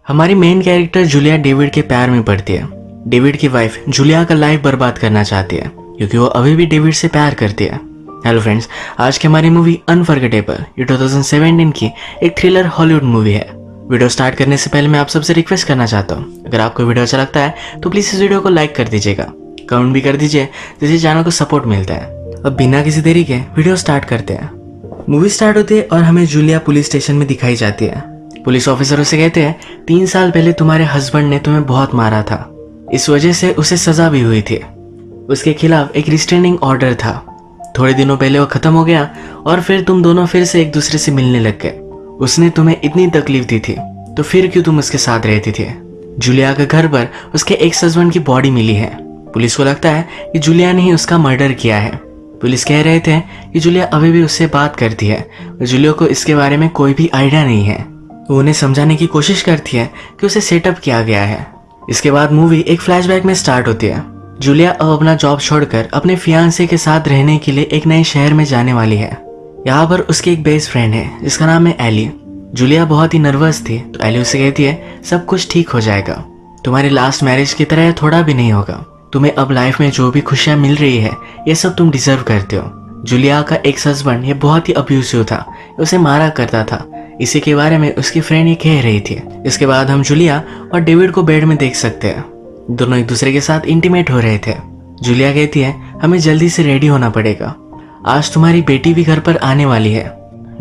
हमारी main character Julia David के प्यार में पड़ती है। डेविड की वाइफ जूलिया का लाइफ बर्बाद करना चाहती है क्योंकि वो अभी भी डेविड से प्यार करती है। हेलो फ्रेंड्स, आज की हमारी मूवी अनफॉरगेटेबल ये 2017 की एक थ्रिलर हॉलीवुड मूवी है। वीडियो स्टार्ट करने से पहले मैं आप सबसे रिक्वेस्ट करना चाहता हूँ, अगर आपको वीडियो अच्छा लगता है तो प्लीज़ इस वीडियो को लाइक कर दीजिएगा, कमेंट भी कर दीजिए जिससे चैनल को सपोर्ट मिलता है। अब बिना किसी देरी के वीडियो स्टार्ट करते हैं। मूवी स्टार्ट होती है और हमें जूलिया पुलिस स्टेशन में दिखाई जाती है। पुलिस ऑफिसर उसे कहते हैं 3 साल पहले तुम्हारे हस्बैंड ने तुम्हें बहुत मारा था, इस वजह से उसे सजा भी हुई थी। उसके खिलाफ एक रिस्ट्रेनिंग ऑर्डर था। थोड़े दिनों पहले वो खत्म हो गया और फिर तुम दोनों फिर से एक दूसरे से मिलने लग गए। उसने तुम्हें इतनी तकलीफ दी थी तो फिर क्यों तुम उसके साथ रहती थी। जूलिया के घर पर उसके एक्स हस्बैंड की बॉडी मिली है। पुलिस को लगता है कि जूलिया ने ही उसका मर्डर किया है। पुलिस कह रहे थे कि जूलिया अभी भी उससे बात करती है और जूलिया को इसके बारे में कोई भी आइडिया नहीं है। वो उन्हें समझाने की कोशिश करती है कि उसे सेटअप किया गया है। इसके बाद मूवी एक फ्लैशबैक में स्टार्ट होती है। जूलिया अब अपना जॉब छोड़कर अपने फियांसे के साथ रहने के लिए एक नए शहर में जाने वाली है। यहाँ पर उसकी एक बेस्ट फ्रेंड है जिसका नाम है एली। जूलिया बहुत ही नर्वस थी तो एली उसे कहती है सब कुछ ठीक हो जाएगा, तुम्हारी लास्ट मैरिज की तरह थोड़ा भी नहीं होगा, तुम्हें अब लाइफ में जो भी खुशियां मिल रही है ये सब तुम डिजर्व करते हो। जूलिया का एक्स हस्बैंड ये बहुत ही अब्यूसिव था, उसे मारा करता था। इसी के बारे में उसकी फ्रेंड ये कह रही थी। इसके बाद हम जूलिया और डेविड को बेड में देख सकते हैं। दोनों एक दूसरे के साथ इंटीमेट हो रहे थे। जूलिया कहती है हमें जल्दी से रेडी होना पड़ेगा, आज तुम्हारी बेटी भी घर पर आने वाली है।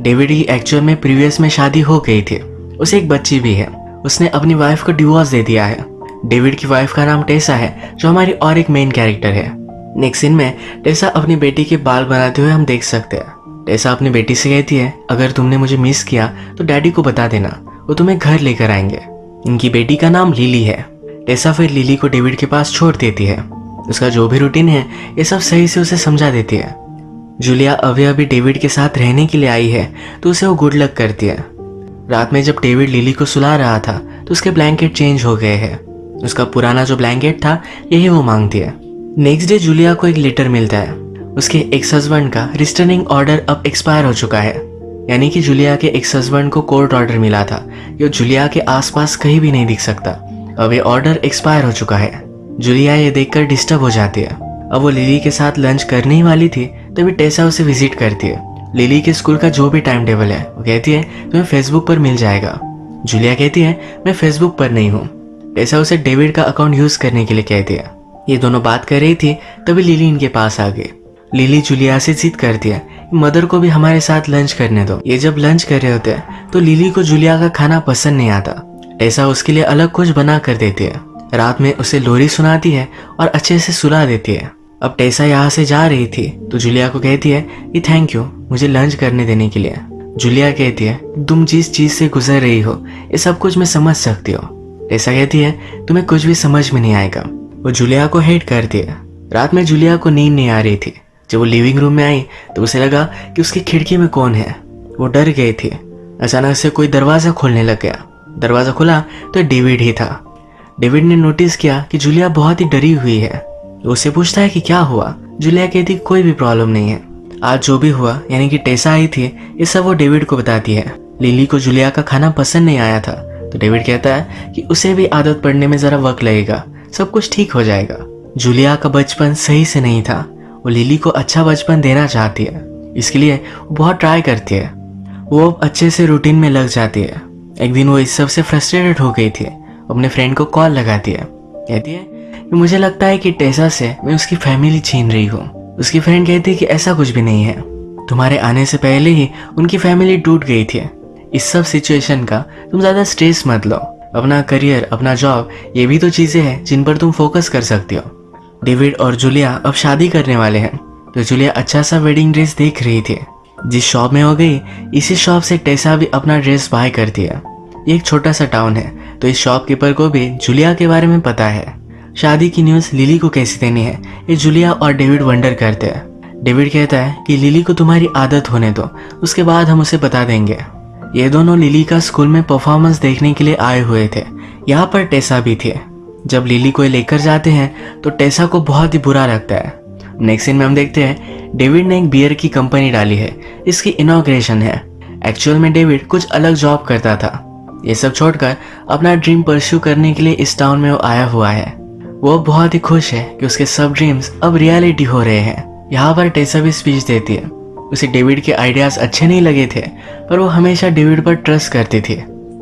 डेविड की एक्चुअल में प्रीवियस में शादी हो गई थी, उसे एक बच्ची भी है। उसने अपनी वाइफ को डिवोर्स दे दिया है। डेविड की वाइफ का नाम टेसा है जो हमारी और एक मेन कैरेक्टर है। नेक्स्ट सीन में टेसा अपनी बेटी के बाल बनाते हुए हम देख सकते हैं। टेसा अपनी बेटी से कहती है अगर तुमने मुझे मिस किया तो डैडी को बता देना, वो तुम्हें घर लेकर आएंगे। इनकी बेटी का नाम लिली है। टेसा फिर लिली को डेविड के पास छोड़ देती है। उसका जो भी रूटीन है ये सब सही से उसे समझा देती है। जूलिया अभी डेविड के साथ रहने के लिए आई है तो उसे वो गुड लक करती है। रात में जब डेविड लिली को सुला रहा था तो उसके ब्लैंकेट चेंज हो गए हैं। उसका पुराना जो ब्लैंकेट था यही वो मांगती है। नेक्स्ट डे जूलिया को एक लेटर मिलता है। उसके एक्स हस्बैंड का रिस्ट्रेनिंग ऑर्डर अब एक्सपायर हो चुका है, यानी कि जूलिया के एक्स हस्बैंड को कोर्ट ऑर्डर मिला था कि जूलिया के आसपास कहीं भी नहीं दिख सकता। अब ये ऑर्डर एक्सपायर हो चुका है। जूलिया ये देखकर डिस्टर्ब हो जाती है। अब वो लिली के साथ लंच करने ही वाली थी तभी टेसा उसे विजिट करती है। लिली के स्कूल का जो भी टाइम टेबल है वो कहती है तुम्हें फेसबुक पर मिल जाएगा। जूलिया कहती है मैं फेसबुक पर नहीं हूँ। टेसा उसे डेविड का अकाउंट यूज करने के लिए कहती है। ये दोनों बात कर रही थी तभी लिली इनके पास आ गई। लिली जूलिया से जिद करती है मदर को भी हमारे साथ लंच करने दो। ये जब लंच कर रहे होते हैं तो लिली को जूलिया का खाना पसंद नहीं आता। टेसा उसके लिए अलग कुछ बना कर देती है। रात में उसे लोरी सुनाती है और अच्छे से सुला देती है। अब टेसा यहाँ से जा रही थी तो जूलिया को कहती है कि थैंक यू मुझे लंच करने देने के लिए। जूलिया कहती है तुम जिस चीज से गुजर रही हो ये सब कुछ मैं समझ सकती हूँ। टेसा कहती है तुम्हें कुछ भी समझ में नहीं आएगा। वो जूलिया को हेट करती है। रात में जूलिया को नींद नहीं आ रही थी। जब वो लिविंग रूम में आई तो उसे लगा कि उसकी खिड़की में कौन है। वो डर गई थी। अचानक से कोई दरवाजा खोलने लग गया। दरवाजा खुला तो डेविड ही था। डेविड ने नोटिस किया कि जूलिया बहुत ही डरी हुई है। वो उससे पूछता है कि क्या हुआ। जूलिया कहती कोई भी प्रॉब्लम नहीं है, आज जो भी हुआ यानी कि टेसा आई थी ये सब वो डेविड को बताती है। लिली को जूलिया का खाना पसंद नहीं आया था तो डेविड कहता है कि उसे भी आदत पड़ने में जरा वक्त लगेगा, सब कुछ ठीक हो जाएगा। जूलिया का बचपन सही से नहीं था। वो लिली को अच्छा बचपन देना चाहती है, इसके लिए वो बहुत ट्राई करती है। वो अब अच्छे से रूटीन में लग जाती है। एक दिन वो इस सब से फ्रस्ट्रेटेड हो गई थी। अपने फ्रेंड को कॉल लगाती है, कहती है कि मुझे लगता है कि टेसा से मैं उसकी फैमिली छीन रही हूँ। उसकी फ्रेंड कहती है कि ऐसा कुछ भी नहीं है, तुम्हारे आने से पहले ही उनकी फैमिली टूट गई थी। इस सब सिचुएशन का तुम ज्यादा स्ट्रेस मत लो। अपना करियर, अपना जॉब, ये भी तो चीजें हैं जिन पर तुम फोकस कर सकती हो। डेविड और जूलिया अब शादी करने वाले हैं तो जूलिया अच्छा सा वेडिंग ड्रेस देख रही थी। जिस शॉप में हो गई इसी शॉप से टेसा भी अपना ड्रेस बाय करती है। ये एक छोटा सा टाउन है तो इस शॉपकीपर को भी जूलिया के बारे में पता है। शादी की न्यूज़ लिली को कैसे देनी है ये जूलिया और डेविड वंडर करते हैं। डेविड कहता है कि लिली को तुम्हारी आदत होने दो, उसके बाद हम उसे बता देंगे। ये दोनों लिली का स्कूल में परफॉर्मेंस देखने के लिए आए हुए थे। यहाँ पर टेसा भी थे। जब लिली को लेकर जाते हैं तो टेसा को बहुत ही बुरा लगता है। नेक्स्ट सीन में हम देखते हैं डेविड ने एक बियर की कंपनी डाली है, इसकी इनॉग्रेशन है। एक्चुअल में डेविड कुछ अलग जॉब करता था ये सब छोड़कर अपना ड्रीम परस्यू करने के लिए इस टाउन में वो आया हुआ है। वो बहुत ही खुश है कि उसके सब ड्रीम्स अब रियलिटी हो रहे हैं। यहाँ पर टेसा भी स्पीच देती है। उसे डेविड के आइडियाज अच्छे नहीं लगे थे, पर वो हमेशा डेविड पर ट्रस्ट करती थी।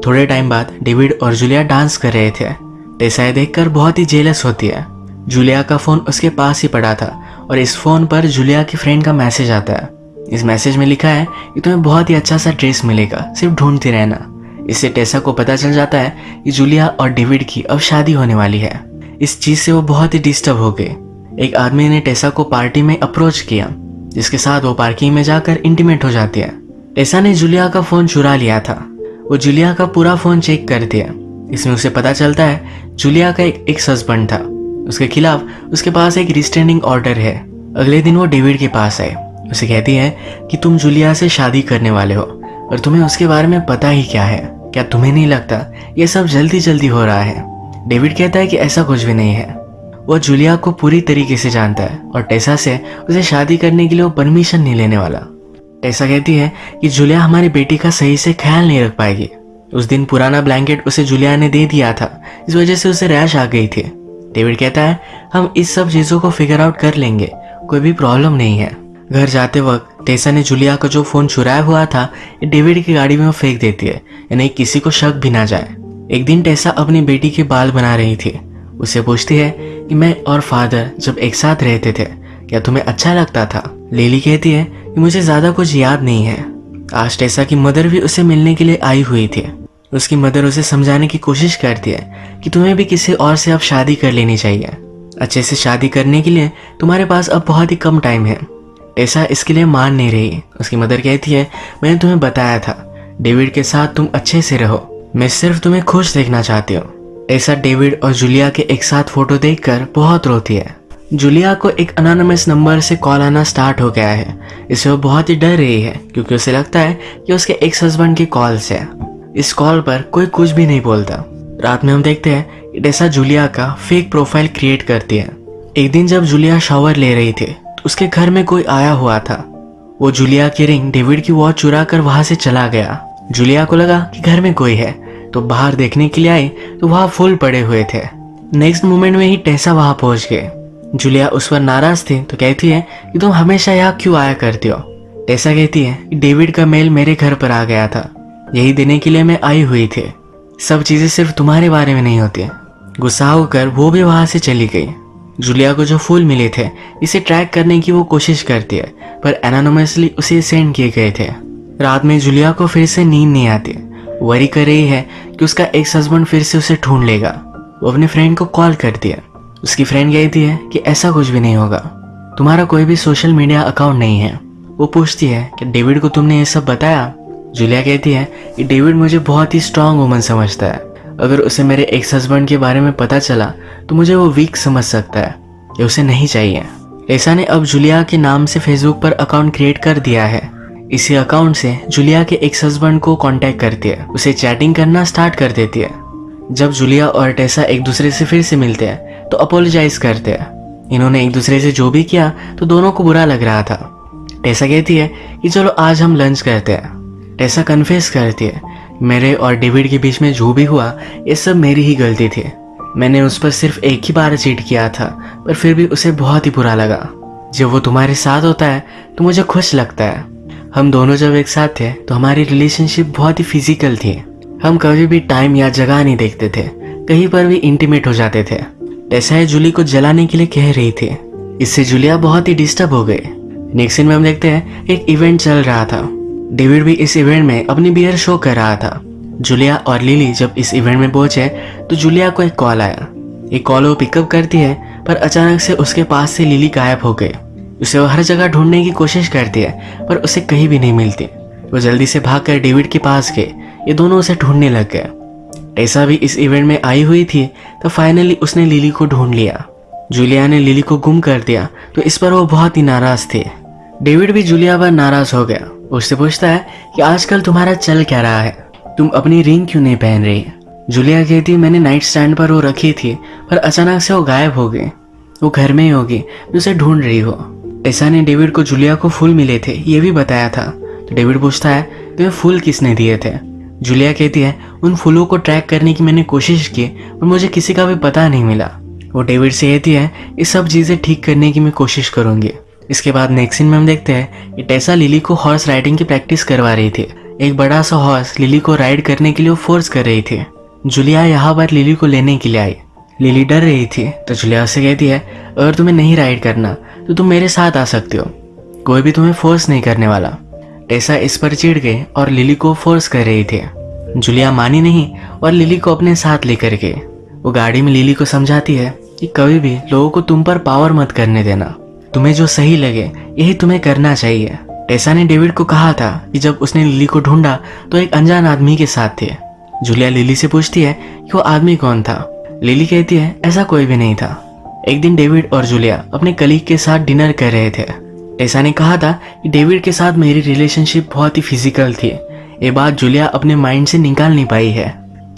थोड़े टाइम बाद डेविड और जूलिया डांस कर रहे थे। टेसा देखकर बहुत ही जेलस होती है। जूलिया का फोन उसके पास ही पड़ा था और इस फोन पर जूलिया की फ्रेंड का मैसेज आता है। इस मैसेज में लिखा है कि तुम्हें बहुत ही अच्छा सा ड्रेस मिलेगा, सिर्फ ढूंढती रहना। इससे टेसा को पता चल जाता है कि जूलिया और डेविड की अब शादी होने वाली है। इस चीज से वो बहुत ही डिस्टर्ब हो गई। एक आदमी ने टेसा को पार्टी में अप्रोच किया, जिसके साथ वो पार्किंग में जाकर इंटीमेट हो जाती है। टेसा ने जूलिया का फोन चुरा लिया था। वो जूलिया का पूरा फोन चेक करती है। इसमें उसे पता चलता है जूलिया का एक एक्स हस्बैंड था, उसके खिलाफ उसके पास एक रिस्ट्रेनिंग ऑर्डर है। अगले दिन वो डेविड के पास आए। उसे कहती है कि तुम जूलिया से शादी करने वाले हो और तुम्हें उसके बारे में पता ही क्या है। क्या तुम्हें नहीं लगता ये सब जल्दी जल्दी हो रहा है? डेविड कहता है कि ऐसा कुछ भी नहीं है। वो जूलिया को पूरी तरीके से जानता है और टेसा से उसे शादी करने के लिए वो परमिशन नहीं लेने वाला। टेसा कहती है कि जूलिया हमारी बेटी का सही से ख्याल नहीं रख पाएगी। उस दिन पुराना ब्लैंकेट उसे जूलिया ने दे दिया था, इस वजह से उसे रैश आ गई थी। डेविड कहता है हम इस सब चीजों को फिगर आउट कर लेंगे, कोई भी प्रॉब्लम नहीं है। घर जाते वक्त टेसा ने जूलिया का जो फोन चुराया हुआ था ये डेविड की गाड़ी में वो फेंक देती है, यानी किसी को शक भी ना जाए। एक दिन टेसा अपनी बेटी के बाल बना रही थी। उसे पूछती है कि मैं और फादर जब एक साथ रहते थे क्या तुम्हें अच्छा लगता था? लिली कहती है कि मुझे ज्यादा कुछ याद नहीं है। आज टेसा की मदर भी उसे मिलने के लिए आई हुई थी। उसकी मदर उसे समझाने की कोशिश करती है कि तुम्हें भी किसी और से अब शादी कर लेनी चाहिए। अच्छे से शादी करने के लिए तुम्हारे पास अब बहुत ही कम टाइम है। टेसा इसके लिए मान नहीं रही। उसकी मदर कहती है मैंने तुम्हें बताया था डेविड के साथ तुम अच्छे से रहो, मैं सिर्फ तुम्हें खुश देखना चाहती हूँ। टेसा डेविड और जूलिया के एक साथ फोटो देखकर बहुत रोती है। जूलिया को एक अनोनिमस नंबर से कॉल आना स्टार्ट हो गया है। इससे वो बहुत ही डर रही है क्योंकि उसे लगता है कि उसके एक्स हस्बैंड की कॉल से। इस कॉल पर कोई कुछ भी नहीं बोलता। रात में हम देखते हैं कि टेसा जूलिया का फेक प्रोफाइल क्रिएट करती है। एक दिन जब जूलिया शावर ले रही थी तो उसके घर में कोई आया हुआ था। वो जूलिया की रिंग डेविड की वॉच चुरा कर वहां से चला गया। जूलिया को लगा कि घर में कोई है तो बाहर देखने के लिए आई तो वहां फूल पड़े हुए थे। नेक्स्ट मोमेंट में ही टेसा वहां पहुंच गए। जूलिया उस पर नाराज थी तो कहती है कि तुम हमेशा यहाँ क्यों आया करती हो? टेसा कहती है कि डेविड का मेल मेरे घर पर आ गया था, यही देने के लिए मैं आई हुई थी। सब चीजें सिर्फ तुम्हारे बारे में नहीं होती। गुस्सा होकर वो भी वहां से चली गई। जूलिया को जो फूल मिले थे इसे ट्रैक करने की वो कोशिश करती है, पर एनोनिमसली उसे सेंड किए गए थे। रात में जूलिया को फिर से नींद नहीं आती। वरी कर रही है कि उसका एक्स हस्बैंड फिर से उसे ढूंढ लेगा। वो अपने फ्रेंड को कॉल करती है। उसकी फ्रेंड कहती है कि ऐसा कुछ भी नहीं होगा, तुम्हारा कोई भी सोशल मीडिया अकाउंट नहीं है। वो पूछती है कि डेविड को तुमने ये सब बताया? जूलिया कहती है कि डेविड मुझे बहुत ही स्ट्रांग वुमन समझता है। अगर उसे मेरे एक्स हस्बैंड के बारे में पता चला तो मुझे वो वीक समझ सकता है, ये उसे नहीं चाहिए। टेसा ने अब जूलिया के नाम से फेसबुक पर अकाउंट क्रिएट कर दिया है। इसी अकाउंट से जूलिया के एक्स हस्बैंड को कांटेक्ट करती है, उसे चैटिंग करना स्टार्ट कर देती है। जब जूलिया और टेसा एक दूसरे से फिर से मिलते हैं तो अपोलोजाइज करते हैं। इन्होंने एक दूसरे से जो भी किया तो दोनों को बुरा लग रहा था। टेसा कहती है कि चलो आज हम लंच करते हैं। टेसा कन्फेस करती है मेरे और डेविड के बीच में जो भी हुआ ये सब मेरी ही गलती थी। मैंने उस पर सिर्फ एक ही बार चीट किया था, पर फिर भी उसे बहुत ही बुरा लगा। जब वो तुम्हारे साथ होता है तो मुझे खुश लगता है। हम दोनों जब एक साथ थे तो हमारी रिलेशनशिप बहुत ही फिजिकल थी। हम कभी भी टाइम या जगह नहीं देखते थे, कहीं पर भी इंटीमेट हो जाते थे। टेसा जूली को जलाने के लिए कह रही थी। इससे जूलिया बहुत ही डिस्टर्ब हो गई। नेक्स्ट सीन में हम देखते हैं एक इवेंट चल रहा था। डेविड भी इस इवेंट में अपनी बियर शो कर रहा था। जूलिया और लिली जब इस इवेंट में पहुंचे तो जूलिया को एक कॉल आया। एक कॉल वो पिकअप करती है, पर अचानक से उसके पास से लिली गायब हो गई। उसे वो हर जगह ढूंढने की कोशिश करती है, पर उसे कहीं भी नहीं मिलती। वो जल्दी से भागकर डेविड के पास गए। ये दोनों उसे ढूंढने लग गए। टेसा भी इस इवेंट में आई हुई थी तो फाइनली उसने लिली को ढूंढ लिया। जूलिया ने लिली को गुम कर दिया तो इस पर वो बहुत ही नाराज थे। डेविड भी जूलिया पर नाराज हो गया। उससे पूछता है कि आजकल तुम्हारा चल क्या रहा है, तुम अपनी रिंग क्यों नहीं पहन रही? जूलिया कहती मैंने नाइट स्टैंड पर वो रखी थी, पर अचानक से वो गायब हो गई। वो घर में ही होगी, मैं उसे ढूंढ रही हो। टेसा ने डेविड को जूलिया को फूल मिले थे ये भी बताया था। तो डेविड पूछता है तुम्हें फूल किसने दिए थे? जूलिया कहती है उन फूलों को ट्रैक करने की मैंने कोशिश की पर मुझे किसी का भी पता नहीं मिला। वो डेविड से कहती है ये सब चीज़ें ठीक करने की मैं कोशिश करूँगी। इसके बाद नेक्स्ट सीन में हम देखते हैं कि टेसा लिली को हॉर्स राइडिंग की प्रैक्टिस करवा रही थी। एक बड़ा सा हॉर्स लिली को राइड करने के लिए वो फोर्स कर रही थी। जूलिया यहाँ पर लिली को लेने के लिए आई। लिली डर रही थी तो जूलिया से कहती है अगर तुम्हें नहीं राइड करना तो तुम मेरे साथ आ सकते हो, कोई भी तुम्हें फोर्स नहीं करने वाला। टेसा इस पर चिढ़ गई और लिली को फोर्स कर रही थी। जूलिया मानी नहीं और लिली को अपने साथ लेकर गई। वो गाड़ी में लिली को समझाती है कि कभी भी लोगों को तुम पर पावर मत करने देना, तुम्हें जो सही लगे यही तुम्हें करना चाहिए। टेसा ने डेविड को कहा था कि जब उसने लिली को ढूंढा तो एक अनजान आदमी के साथ थे। जूलिया लिली से पूछती है कि वो आदमी कौन था। लिली कहती है ऐसा कोई भी नहीं था। एक दिन डेविड और जूलिया अपने कलीग के साथ डिनर कर रहे थे। टेसा ने कहा था कि डेविड के साथ मेरी रिलेशनशिप बहुत ही फिजिकल थी। ये बात जूलिया अपने माइंड से निकाल नहीं पाई है।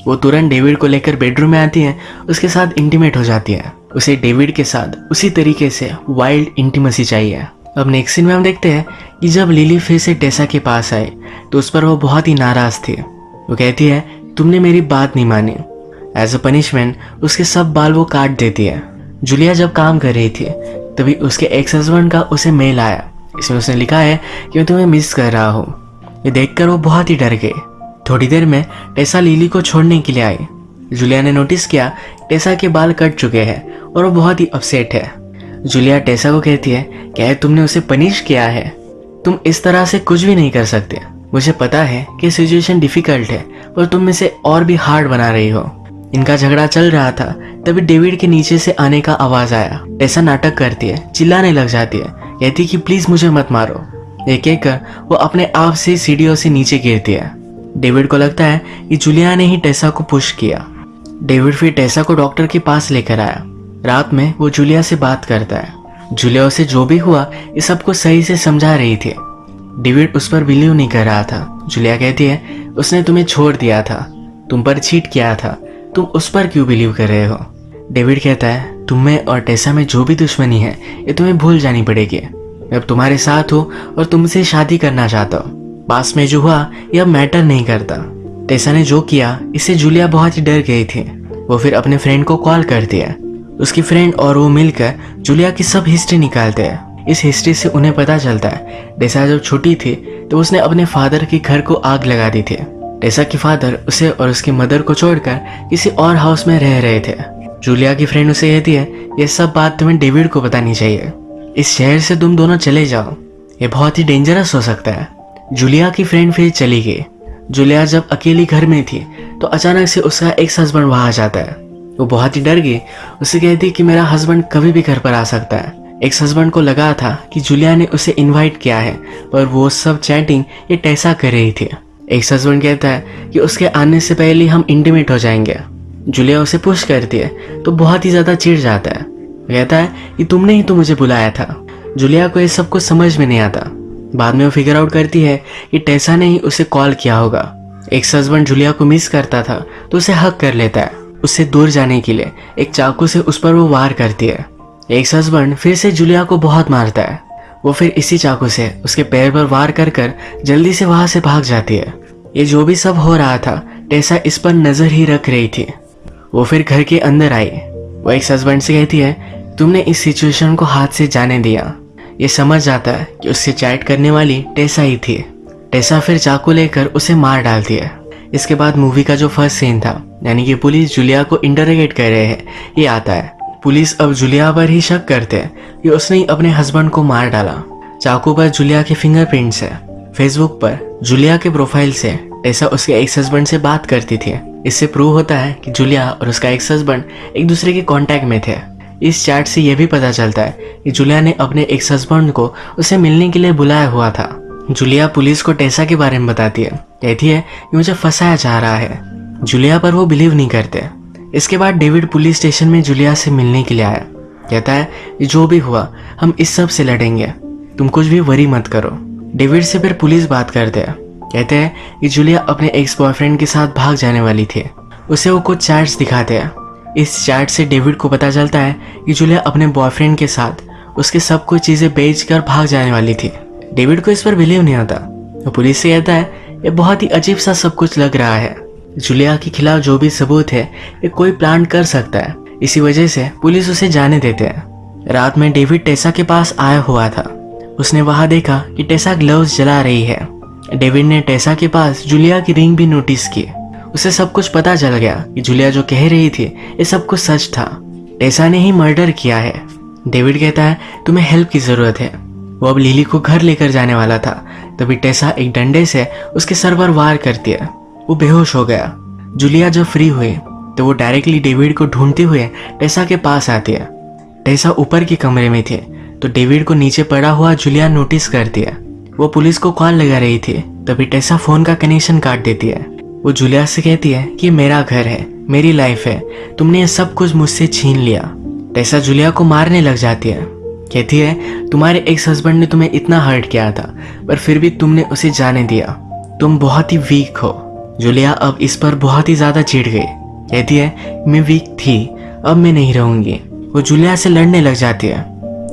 वो तुरंत डेविड को लेकर बेडरूम में आती है, उसके साथ इंटीमेट हो जाती है। उसे डेविड के साथ उसी तरीके से वाइल्ड इंटीमेसी चाहिए। अब नेक्स्ट सीन में हम देखते हैं कि जब लिली फिर से टेसा के पास आई तो उस पर वो बहुत ही नाराज थी। वो कहती है तुमने मेरी बात नहीं मानी। एज अ पनिशमेंट उसके सब बाल वो काट देती है। जूलिया जब काम कर रही थी तभी उसके एक्स हस्बैंड का उसे मेल आया। इसमें उसने लिखा है कि मैं तुम्हें मिस कर रहा हूँ। ये देखकर वो बहुत ही डर गई। थोड़ी देर में टेसा लिली को छोड़ने के लिए आई। जूलिया ने नोटिस किया टेसा के बाल कट चुके हैं और वो बहुत ही अपसेट है। जूलिया टेसा को कहती है क्या तुमने उसे पनिश किया है? तुम इस तरह से कुछ भी नहीं कर सकते। मुझे पता है कि सिचुएशन डिफिकल्ट है पर तुम इसे और भी हार्ड बना रही हो। इनका झगड़ा चल रहा था तभी डेविड के नीचे से आने का आवाज आया। टेसा नाटक करती है, चिल्लाने लग जाती है, कहती कि प्लीज मुझे मत मारो। ये कहकर वो अपने आप से सीढ़ियों से नीचे गिरती है। डेविड को लगता है कि जूलिया ने ही टेसा को पुश किया। डेविड फिर टेसा को डॉक्टर के पास लेकर आया। रात में वो जूलिया से बात करता है। जूलिया उसे जो भी हुआ ये सबको सही से समझा रही थी। डेविड उस पर बिलीव नहीं कर रहा था। जूलिया कहती है उसने तुम्हें छोड़ दिया था, तुम पर चीट किया था, तुम उस पर क्यों बिलीव कर रहे हो? डेविड कहता है तुम में और टेसा में जो भी दुश्मनी है ये तुम्हें भूल जानी पड़ेगी। मैं अब तुम्हारे साथ हूँ और तुमसे शादी करना चाहता हूँ। पास में जो हुआ यह मैटर नहीं करता। टेसा ने जो किया इससे जूलिया बहुत ही डर गई थी। वो फिर अपने फ्रेंड को कॉल करती है। उसकी फ्रेंड और वो मिलकर जूलिया की सब हिस्ट्री निकालते हैं। इस हिस्ट्री से उन्हें पता चलता है टेसा जब छोटी थी तो उसने अपने फादर के घर को आग लगा दी थी। टेसा के फादर उसे और उसकी मदर को छोड़कर किसी और हाउस में रह रहे थे। जूलिया की फ्रेंड उसे कहती है ये सब बात तुम्हें डेविड को बतानी चाहिए। इस शहर से तुम दोनों चले जाओ, ये बहुत ही डेंजरस हो सकता है। जूलिया की फ्रेंड फिर चली गई। जूलिया जब अकेली घर में थी तो अचानक से उसका एक्स हस्बैंड वहां आ जाता है। वो बहुत ही डर गई। उसे कहती कि मेरा हस्बैंड कभी भी घर पर आ सकता है। एक्स हस्बैंड को लगा था कि जूलिया ने उसे इनवाइट किया है पर वो सब चैटिंग ये टेसा कर रही थी। एक्स हस्बैंड कहता है कि उसके आने से पहले हम इंटीमेट हो जाएंगे। जूलिया उसे पुश करती है तो बहुत ही ज्यादा चिढ़ जाता है। कहता है कि तुमने ही तो मुझे बुलाया था। जूलिया को ये सब कुछ समझ में नहीं आता। बाद में वो फिगर आउट करती है कि टेसा ने ही उसे कॉल किया होगा। एक्स हस्बैंड जूलिया को मिस करता था तो उसे हक कर लेता है। उससे दूर जाने के लिए एक चाकू से उस पर वो वार करती है। एक्स हस्बैंड फिर से जूलिया को बहुत मारता है। वो फिर इसी चाकू से उसके पैर पर वार कर जल्दी से वहां से भाग जाती है। ये जो भी सब हो रहा था टेसा इस पर नजर ही रख रही थी। वो फिर घर के अंदर आई। वो एक्स हस्बैंड से कहती है तुमने इस सिचुएशन को हाथ से जाने दिया। ये समझ जाता है कि उससे चैट करने वाली टेसा ही थी। टेसा फिर चाकू लेकर उसे मार डालती है। इसके बाद मूवी का जो फर्स्ट सीन था यानी कि पुलिस जूलिया को इंटरोगेट कर रहे हैं ये आता है। पुलिस अब जूलिया पर ही शक करते हैं कि उसने ही अपने हस्बैंड को मार डाला। चाकू पर जूलिया के फिंगरप्रिंट्स है। फेसबुक पर जूलिया के प्रोफाइल से टेसा उसके एक्स हस्बैंड से बात करती थी। इससे प्रूव होता है कि जूलिया और उसका एक्स हस्बैंड एक दूसरे के कांटेक्ट में थे। इस चैट से यह भी पता चलता है कि जूलिया ने अपने एक्स हस्बैंड को उसे मिलने के लिए बुलाया हुआ था। जूलिया पुलिस को टेसा के बारे में बताती है। कहती है कि मुझे फंसाया जा रहा है। जूलिया पर वो बिलीव नहीं करते। इसके बाद डेविड पुलिस स्टेशन में जूलिया से मिलने के लिए आया। कहता है कि जो भी हुआ हम इस सब से लड़ेंगे, तुम कुछ भी वरी मत करो। डेविड से फिर पुलिस बात करते हैं। कहते हैं कि जूलिया अपने एक्स बॉयफ्रेंड के साथ भाग जाने वाली थी। उसे वो कुछ चैट्स दिखाते हैं। इस चैट से डेविड को पता चलता है कि जूलिया अपने बॉयफ्रेंड के साथ उसके सब कुछ चीजें बेचकर भाग जाने वाली थी। डेविड को इस पर बिलीव नहीं होता। वो पुलिस से कहता है ये बहुत ही अजीब सा सब कुछ लग रहा है। जूलिया के खिलाफ जो भी सबूत है ये कोई प्लान कर सकता है, इसी वजह से पुलिस उसे जाने देते हैं। रात में डेविड टेसा के पास आया हुआ था। उसने वहां देखा कि टेसा ग्लव्स जला रही है। डेविड ने टेसा के पास जूलिया की रिंग भी नोटिस की। उसे सब कुछ पता चल गया कि जूलिया जो कह रही थी ये सब कुछ सच था। टेसा ने ही मर्डर किया है। डेविड कहता है तुम्हें हेल्प की जरूरत है। वो अब लिली को घर लेकर जाने वाला था, तभी टेसा एक डंडे से उसके सर पर वार करती है। वो बेहोश हो गया। जूलिया जब फ्री हुई तो वो डायरेक्टली डेविड को ढूंढते हुए टेसा के पास आती है। टेसा ऊपर के कमरे में थी तो डेविड को नीचे पड़ा हुआ जूलिया नोटिस करती है। वो पुलिस को कॉल लगा रही थी, तभी टेसा फोन का कनेक्शन काट देती है। वो जूलिया से कहती है कि मेरा घर है, मेरी लाइफ है, तुमने ये सब कुछ मुझसे छीन लिया। टेसा जूलिया को मारने लग जाती है। कहती है तुम्हारे एक्स हस्बैंड ने तुम्हें इतना हर्ट किया था पर फिर भी तुमने उसे जाने दिया, तुम बहुत ही वीक हो। जूलिया अब इस पर बहुत ही ज्यादा चिढ़ गई। कहती है मैं वीक थी, अब मैं नहीं रहूंगी। वो जूलिया से लड़ने लग जाती है।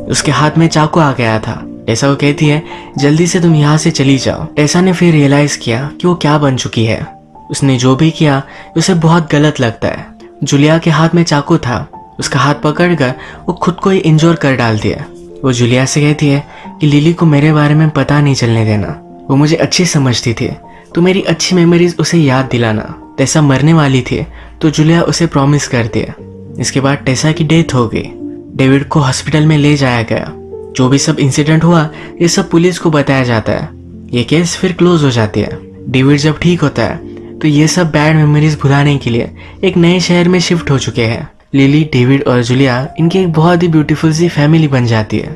उसके हाथ में चाकू आ गया था। टेसा को कहती है जल्दी से तुम यहाँ से चली जाओ। टेसा ने फिर रियलाइज किया कि वो क्या बन चुकी है। उसने जो भी किया उसे बहुत गलत लगता है। जूलिया के हाथ में चाकू था, उसका हाथ पकड़कर वो खुद को ही इंजोर कर डालती है। वो जूलिया से कहती है कि लिली को मेरे बारे में पता नहीं चलने देना, वो मुझे अच्छी समझती थी, तो मेरी अच्छी मेमोरीज उसे याद दिलाना। टेसा मरने वाली थी तो जूलिया उसे प्रॉमिस करती है। इसके बाद टेसा की डेथ हो गई। डेविड को हॉस्पिटल में ले जाया गया। जो भी सब इंसिडेंट हुआ ये सब पुलिस को बताया जाता है। ये केस फिर क्लोज हो जाती है। डेविड जब ठीक होता है तो ये सब बैड मेमोरीज भुलाने के लिए एक नए शहर में शिफ्ट हो चुके हैं। लिली, डेविड और जूलिया इनकी एक बहुत ही ब्यूटीफुल सी फैमिली बन जाती है।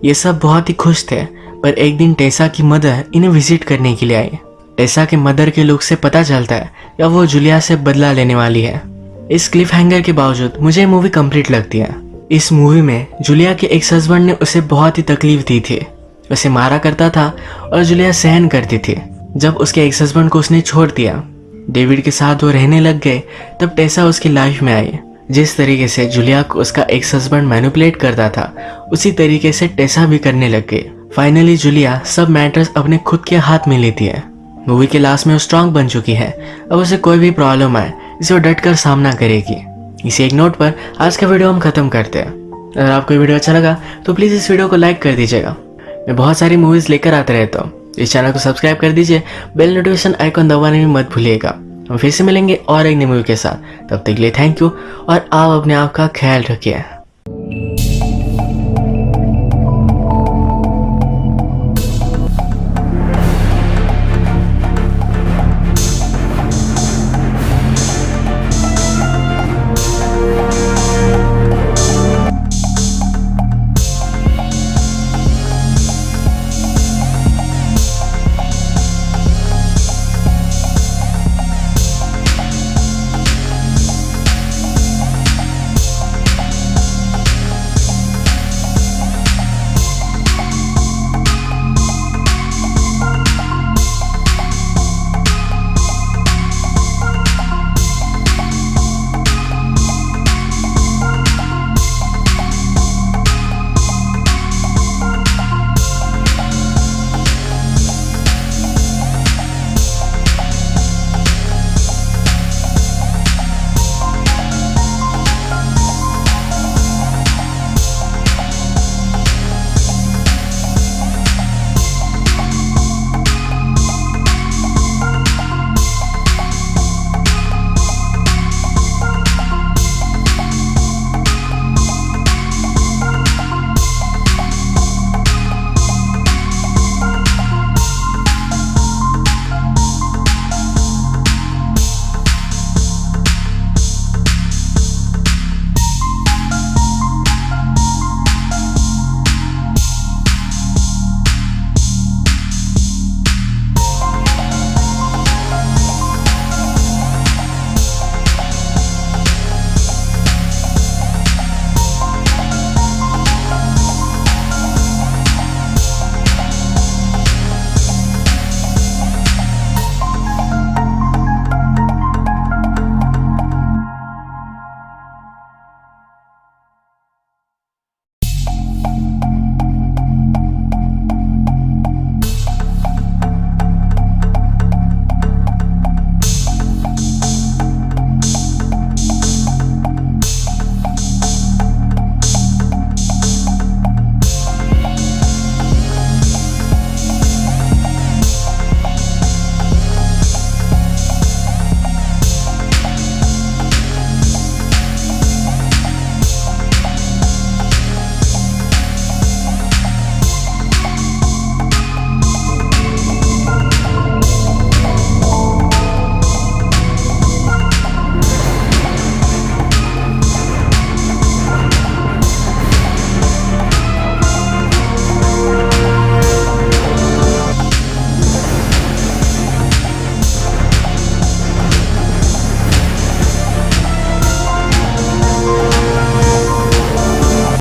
ये सब बहुत ही खुश थे, पर एक दिन टेसा की मदर इन्हें विजिट करने के लिए आई। टेसा के मदर के लुक से पता चलता है कि वो जूलिया से बदला लेने वाली है। इस क्लिफ हैंगर के बावजूद मुझे मूवी कंप्लीट लगती है। इस मूवी में जूलिया के एक्स हस्बैंड ने उसे बहुत ही तकलीफ दी थी, उसे मारा करता था और जूलिया सहन करती थी। जब उसके एक्स हस्बैंड को उसने छोड़ दिया, डेविड के साथ वो रहने लग गए, तब टेसा उसकी लाइफ में आई। जिस तरीके से जूलिया को उसका एक्स हस्बैंड मैनिपुलेट करता था उसी तरीके से टेसा भी करने लग गई। फाइनली जूलिया सब मैटर्स अपने खुद के हाथ में लेती है। मूवी के लास्ट में वो स्ट्रांग बन चुकी है। अब उसे कोई भी प्रॉब्लम आए इसे वो डट कर सामना करेगी। इसी एक नोट पर आज का वीडियो हम खत्म करते हैं। अगर आपको वीडियो अच्छा लगा तो प्लीज़ इस वीडियो को लाइक कर दीजिएगा। मैं बहुत सारी मूवीज़ लेकर आता रहता हूँ। इस चैनल को सब्सक्राइब कर दीजिए, बेल नोटिफिकेशन आइकॉन दबाने में मत भूलिएगा। हम फिर से मिलेंगे और एक नई मूवी के साथ। तब तक के लिए थैंक यू और आप अपने आप का ख्याल रखिए।